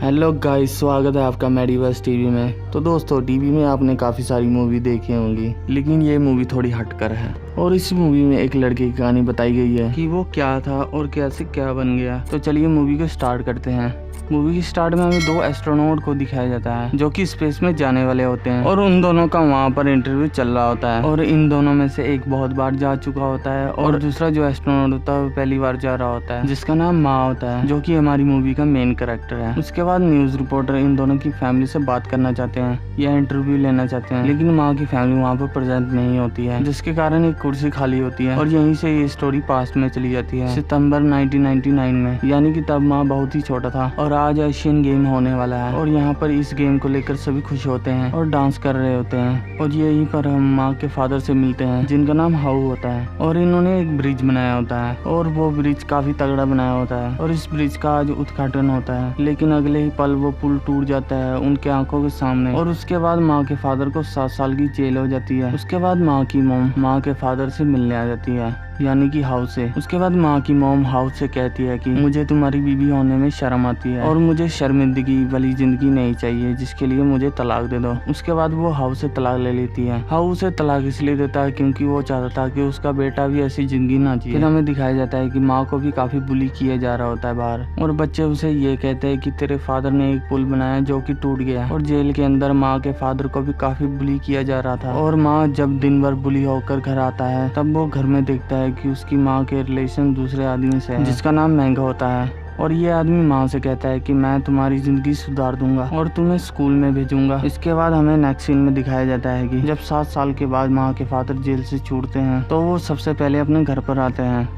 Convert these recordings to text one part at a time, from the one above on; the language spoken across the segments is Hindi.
हेलो गाइस, स्वागत है आपका मेडिवर्स टीवी में। तो दोस्तों, टीवी में आपने काफ़ी सारी मूवी देखी होंगी, लेकिन ये मूवी थोड़ी हटकर है। और इस मूवी में एक लड़के की कहानी बताई गई है कि वो क्या था और कैसे क्या बन गया। तो चलिए मूवी को स्टार्ट करते हैं। मूवी की स्टार्ट में हमें दो एस्ट्रोनॉट को दिखाया जाता है जो कि स्पेस में जाने वाले होते हैं और उन दोनों का वहाँ पर इंटरव्यू चल रहा होता है। और इन दोनों में से एक बहुत बार जा चुका होता है और दूसरा जो एस्ट्रोनॉट होता है वो पहली बार जा रहा होता है, जिसका नाम माँ होता है, जो कि हमारी मूवी का मेन कैरेक्टर है। उसके बाद न्यूज रिपोर्टर इन दोनों की फैमिली से बात करना चाहते हैं या इंटरव्यू लेना चाहते हैं, लेकिन माँ की फैमिली वहाँ पर प्रेजेंट नहीं होती है, जिसके कारण एक कुर्सी खाली होती है। और यहीं से ये स्टोरी पास्ट में चली जाती है, सितंबर 1999 में, यानी कि तब माँ बहुत ही छोटा था। और आज एशियन गेम होने वाला है और यहाँ पर इस गेम को लेकर सभी खुश होते हैं और डांस कर रहे होते हैं। और यहीं पर हम माँ के फादर से मिलते हैं जिनका नाम हाउ होता है। और इन्होंने एक ब्रिज बनाया होता है और वो ब्रिज काफी तगड़ा बनाया होता है और इस ब्रिज का आज उद्घाटन होता है, लेकिन अगले ही पल वो पुल टूट जाता है उनके आंखों के सामने। और उसके बाद माँ के फादर को 7 साल की जेल हो जाती है। उसके बाद माँ की मॉम माँ के फादर से मिलने आ जाती है, यानी कि हाउ से। उसके बाद माँ की मॉम हाउ से कहती है कि मुझे तुम्हारी बीवी होने में शर्म आती है और मुझे शर्मिंदगी वाली जिंदगी नहीं चाहिए, जिसके लिए मुझे तलाक दे दो। उसके बाद वो हाउ से तलाक ले लेती है। हाउ उसे तलाक इसलिए देता है क्योंकि वो चाहता था कि उसका बेटा भी ऐसी जिंदगी ना जिए। फिर हमें दिखाया जाता है कि माँ को भी काफी बुली किया जा रहा होता है बाहर, और बच्चे उसे ये कहते हैं कि तेरे फादर ने एक पुल बनाया जो कि टूट गया। और जेल के अंदर माँ के फादर को भी काफी बुली किया जा रहा था। और माँ जब दिन भर बुली होकर घर आता है तब वो घर में देखता है कि उसकी माँ के रिलेशन दूसरे आदमी से है जिसका नाम महंगा होता है। और ये आदमी माँ से कहता है कि मैं तुम्हारी जिंदगी सुधार दूंगा और तुम्हें स्कूल में भेजूंगा। इसके बाद हमें नेक्स्ट सीन में दिखाया जाता है कि जब 7 साल के बाद माँ के फादर जेल से छूटते हैं तो वो सबसे पहले अपने घर पर आते हैं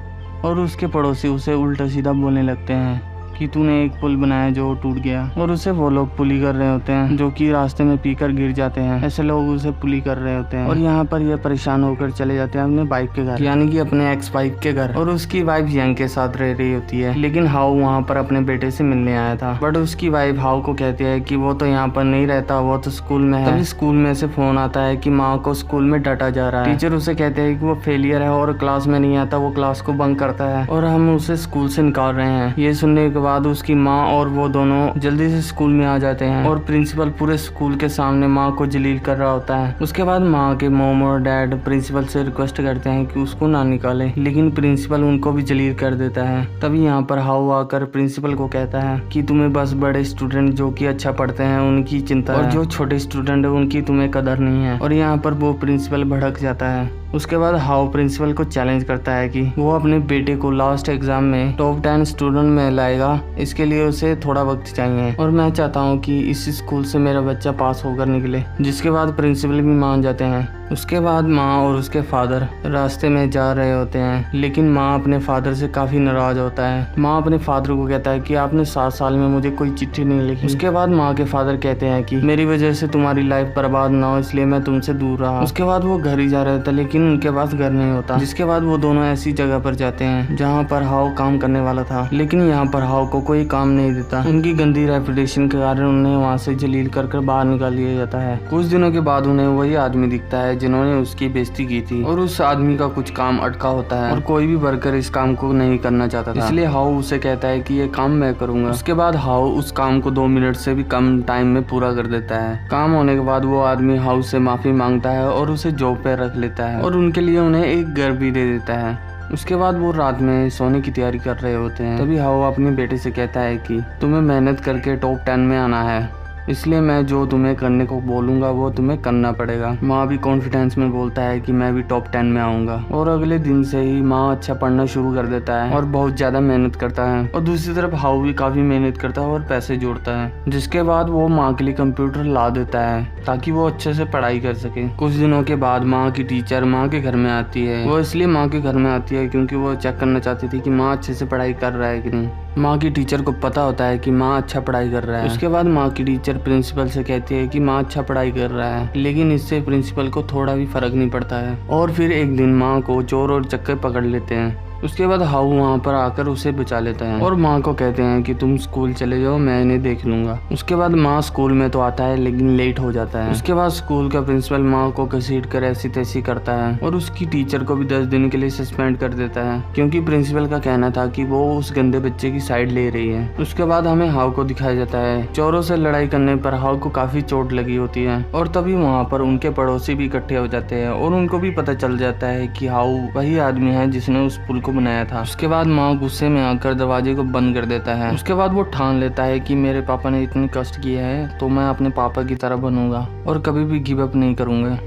और उसके पड़ोसी उसे उल्टा सीधा बोलने लगते हैं कि तूने एक पुल बनाया जो टूट गया। और उसे वो लोग पुली कर रहे होते हैं जो कि रास्ते में पीकर गिर जाते हैं। ऐसे लोग उसे पुली कर रहे होते हैं। और यहाँ पर ये परेशान होकर चले जाते हैं अपने वाइफ के घर, यानी कि अपने एक्स वाइफ के घर। और उसकी वाइफ यंग के साथ रह रही होती है, लेकिन हाउ वहाँ पर अपने बेटे से मिलने आया था। बट उसकी वाइफ हाउ को कहती है कि वो तो यहाँ पर नहीं रहता, वो तो स्कूल में है। तभी स्कूल में से फोन आता है कि माँ को स्कूल में डांटा जा रहा है। टीचर उसे कहते हैं कि वो फेलियर है और क्लास में नहीं आता, वो क्लास को बंक करता है और हम उसे स्कूल से निकाल रहे हैं। ये सुनने के बाद उसकी माँ और वो दोनों जल्दी से स्कूल में आ जाते हैं और प्रिंसिपल पूरे स्कूल के सामने माँ को जलील कर रहा होता है। उसके बाद माँ के मॉम और डैड प्रिंसिपल से रिक्वेस्ट करते हैं कि उसको ना निकाले, लेकिन प्रिंसिपल उनको भी जलील कर देता है। तभी यहाँ पर हाउ आकर प्रिंसिपल को कहता है कि तुम्हें बस बड़े स्टूडेंट जो कि अच्छा पढ़ते हैं उनकी चिंता है और जो छोटे स्टूडेंट है उनकी तुम्हें कदर नहीं है। और यहाँ पर वो प्रिंसिपल भड़क जाता है। उसके बाद हाउ प्रिंसिपल को चैलेंज करता है कि वो अपने बेटे को लास्ट एग्जाम में टॉप 10 स्टूडेंट में लाएगा, इसके लिए उसे थोड़ा वक्त चाहिए और मैं चाहता हूँ कि इस स्कूल से मेरा बच्चा पास होकर निकले। जिसके बाद प्रिंसिपल भी मान जाते हैं। उसके बाद माँ और उसके फादर रास्ते में जा रहे होते हैं, लेकिन माँ अपने फादर से काफी नाराज होता है। माँ अपने फादर को कहता है कि आपने 7 साल में मुझे कोई चिट्ठी नहीं लिखी। उसके बाद माँ के फादर कहते हैं कि मेरी वजह से तुम्हारी लाइफ बर्बाद ना हो इसलिए मैं तुमसे दूर रहा। उसके बाद वो घर ही जा रहे थे, लेकिन उनके पास घर नहीं होता। जिसके बाद वो दोनों ऐसी जगह पर जाते हैं जहाँ पर हाउ काम करने वाला था, लेकिन यहाँ पर हाउ को कोई काम नहीं देता। उनकी गंदी रेपुटेशन के कारण उन्हें वहाँ से जलील कर बाहर निकाल दिया जाता है। कुछ दिनों के बाद उन्हें वही आदमी दिखता है जिन्होंने उसकी बेइज्जती की थी और उस आदमी का कुछ काम अटका होता है और कोई भी वर्कर इस काम को नहीं करना चाहता था, इसलिए हाउ उसे कहता है कि ये काम मैं करूंगा। उसके बाद हाउ उस काम को 2 मिनट से भी कम टाइम में पूरा कर देता है। काम होने के बाद वो आदमी हाउ से माफी मांगता है और उसे जॉब पे रख लेता है और उनके लिए उन्हें एक घर भी दे देता है। उसके बाद वो रात में सोने की तैयारी कर रहे होते हैं। तभी हाउ अपने बेटे से कहता है कि तुम्हें मेहनत करके टॉप 10 में आना है, इसलिए मैं जो तुम्हें करने को बोलूंगा वो तुम्हें करना पड़ेगा। माँ भी कॉन्फिडेंस में बोलता है कि मैं भी टॉप 10 में आऊंगा। और अगले दिन से ही माँ अच्छा पढ़ना शुरू कर देता है और बहुत ज्यादा मेहनत करता है। और दूसरी तरफ हाउ भी काफी मेहनत करता है और पैसे जोड़ता है, जिसके बाद वो माँ के लिए कंप्यूटर ला देता है ताकि वो अच्छे से पढ़ाई कर सके। कुछ दिनों के बाद माँ की टीचर माँ के घर में आती है। वो इसलिए माँ के घर में आती है क्योंकि वो चेक करना चाहती थी कि माँ अच्छे से पढ़ाई कर रहा है कि नहीं। माँ की टीचर को पता होता है कि माँ अच्छा पढ़ाई कर रहा है। उसके बाद माँ की टीचर प्रिंसिपल से कहती है कि माँ अच्छा पढ़ाई कर रहा है, लेकिन इससे प्रिंसिपल को थोड़ा भी फर्क नहीं पड़ता है। और फिर एक दिन माँ को चोर और चक्कर पकड़ लेते हैं। उसके बाद हाउ वहाँ पर आकर उसे बचा लेता है और माँ को कहते हैं कि तुम स्कूल चले जाओ, मैं इन्हें देख लूंगा। उसके बाद माँ स्कूल में तो आता है लेकिन लेट हो जाता है। उसके बाद स्कूल का प्रिंसिपल माँ को घसीट कर ऐसी तैसी करता है और उसकी टीचर को भी 10 दिन के लिए सस्पेंड कर देता है, क्योंकि प्रिंसिपल का कहना था कि वो उस गंदे बच्चे की साइड ले रही है। उसके बाद हमें हाउ को दिखाया जाता है। चोरों से लड़ाई करने पर हाउ को काफी चोट लगी होती है और तभी वहाँ पर उनके पड़ोसी भी इकट्ठे हो जाते हैं और उनको भी पता चल जाता है कि हाउ वही आदमी है जिसने उस पुल को बनाया था। उसके बाद माँ गुस्से में आकर दरवाजे को बंद कर देता है। उसके बाद वो ठान लेता है कि मेरे पापा ने इतने कष्ट किए हैं तो मैं अपने पापा की तरह बनूंगा और कभी भी गिव अप नहीं करूंगा।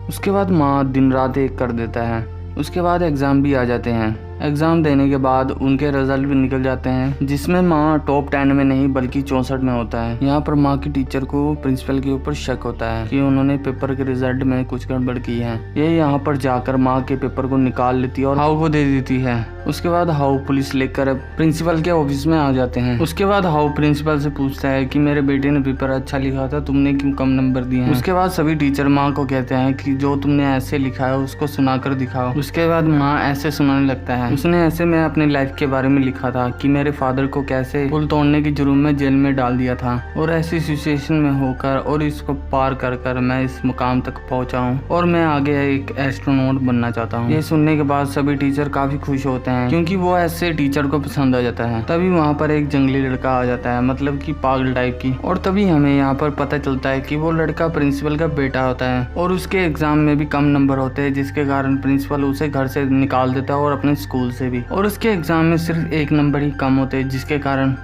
उसके बाद माँ दिन रात एक कर देता है। उसके बाद एग्जाम भी आ जाते हैं। एग्जाम देने के बाद उनके रिजल्ट भी निकल जाते हैं, जिसमें माँ टॉप 10 में नहीं बल्कि 64 में होता है। यहाँ पर माँ की टीचर को प्रिंसिपल के ऊपर शक होता है कि उन्होंने पेपर के रिजल्ट में कुछ गड़बड़ की है। ये यहाँ पर जाकर माँ के पेपर को निकाल लेती है और हाउ को दे देती है। उसके बाद हाउ पुलिस लेकर प्रिंसिपल के ऑफिस में आ जाते हैं। उसके बाद हाउ प्रिंसिपल से पूछता है कि मेरे बेटे ने पेपर अच्छा लिखा था, तुमने क्यों कम नंबर दिए हैं? उसके बाद सभी टीचर माँ को कहते हैं कि जो तुमने ऐसे लिखा है उसको सुनाकर दिखाओ। उसके बाद माँ ऐसे सुनाने लगता है, उसने ऐसे मैं अपने लाइफ के बारे में लिखा था कि मेरे फादर को कैसे पुल तोड़ने के जुर्म में जेल में डाल दिया था और ऐसी सिचुएशन में होकर और इसको पार कर कर मैं इस मुकाम तक पहुंचा हूं और मैं आगे एक एस्ट्रोनॉट बनना चाहता हूं। ये सुनने के बाद सभी टीचर काफी खुश होते हैं क्योंकि वो ऐसे टीचर को पसंद आ जाता है। तभी वहाँ पर एक जंगली लड़का आ जाता है, मतलब कि पागल टाइप की, और तभी हमें यहाँ पर पता चलता है कि वो लड़का प्रिंसिपल का बेटा होता है और उसके एग्जाम में भी कम नंबर होते हैं, जिसके कारण प्रिंसिपल उसे घर से निकाल देता है और अपने स्कूल से भी, और उसके एग्जाम में सिर्फ 1 नंबर ही कम होते हैं, जिसके कारण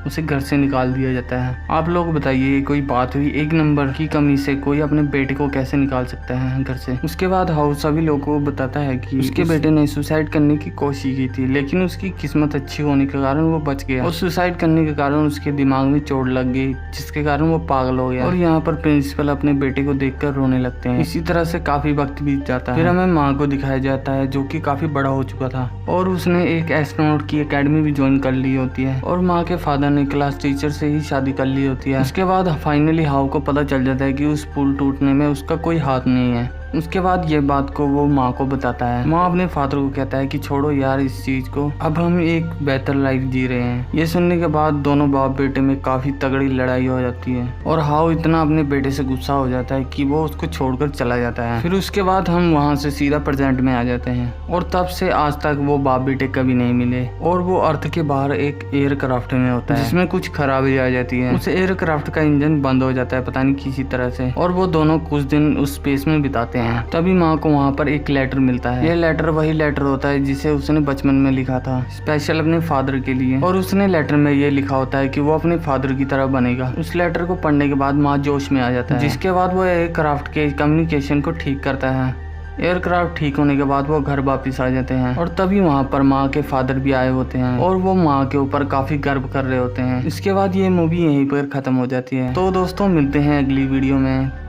उसे घर से निकाल दिया जाता है। आप लोग बताइए, कोई बात हुई? 1 नंबर की कमी से कोई अपने बेटे को कैसे निकाल सकता है घर से? उसके बाद हाउ सभी लोगों को बताता है कि उसके बेटे ने सुसाइड करने की कोशिश की थी, लेकिन उसकी किस्मत अच्छी होने के कारण वो बच गया और सुसाइड करने के कारण उसके दिमाग में चोट लग गई, जिसके कारण वो पागल हो गया। और यहाँ पर प्रिंसिपल अपने बेटे को देखकर रोने लगते हैं। इसी तरह से काफी वक्त बीत जाता है। फिर हमें माँ को दिखाया जाता है जो कि काफी बड़ा हो चुका था और उसने एक एस्ट्रोनॉट की एकेडमी भी ज्वाइन कर ली होती है और माँ के फादर ने क्लास टीचर से ही शादी कर ली होती है। उसके बाद फाइनली हाउ को पता चल जाता है कि उस पुल टूटने में उसका कोई हाथ नहीं है। उसके बाद ये बात को वो माँ को बताता है। माँ अपने फादर को कहता है कि छोड़ो यार इस चीज को, अब हम एक बेहतर लाइफ जी रहे हैं। ये सुनने के बाद दोनों बाप बेटे में काफी तगड़ी लड़ाई हो जाती है और हाउ इतना अपने बेटे से गुस्सा हो जाता है कि वो उसको छोड़कर चला जाता है। फिर उसके बाद हम वहाँ से सीधा प्रेजेंट में आ जाते हैं और तब से आज तक वो बाप बेटे कभी नहीं मिले और वो अर्थ के बाहर एक एयरक्राफ्ट में होता है जिसमें कुछ खराबी आ जाती है। उस एयरक्राफ्ट का इंजन बंद हो जाता है पता नहीं किसी तरह से, और वो दोनों कुछ दिन उस स्पेस में बिताते हैं। तभी माँ को वहाँ पर एक लेटर मिलता है। यह लेटर वही लेटर होता है जिसे उसने बचपन में लिखा था स्पेशल अपने फादर के लिए, और उसने लेटर में ये लिखा होता है कि वो अपने फादर की तरह बनेगा। उस लेटर को पढ़ने के बाद माँ जोश में आ जाता है, जिसके बाद वो एयरक्राफ्ट के कम्युनिकेशन को ठीक करता है। एयरक्राफ्ट ठीक होने के बाद वो घर वापस आ जाते हैं और तभी वहाँ पर माँ के फादर भी आए होते हैं और वो माँ के ऊपर काफी गर्व कर रहे होते हैं। इसके बाद ये मूवी यहीं पर खत्म हो जाती है। तो दोस्तों मिलते हैं अगली वीडियो में।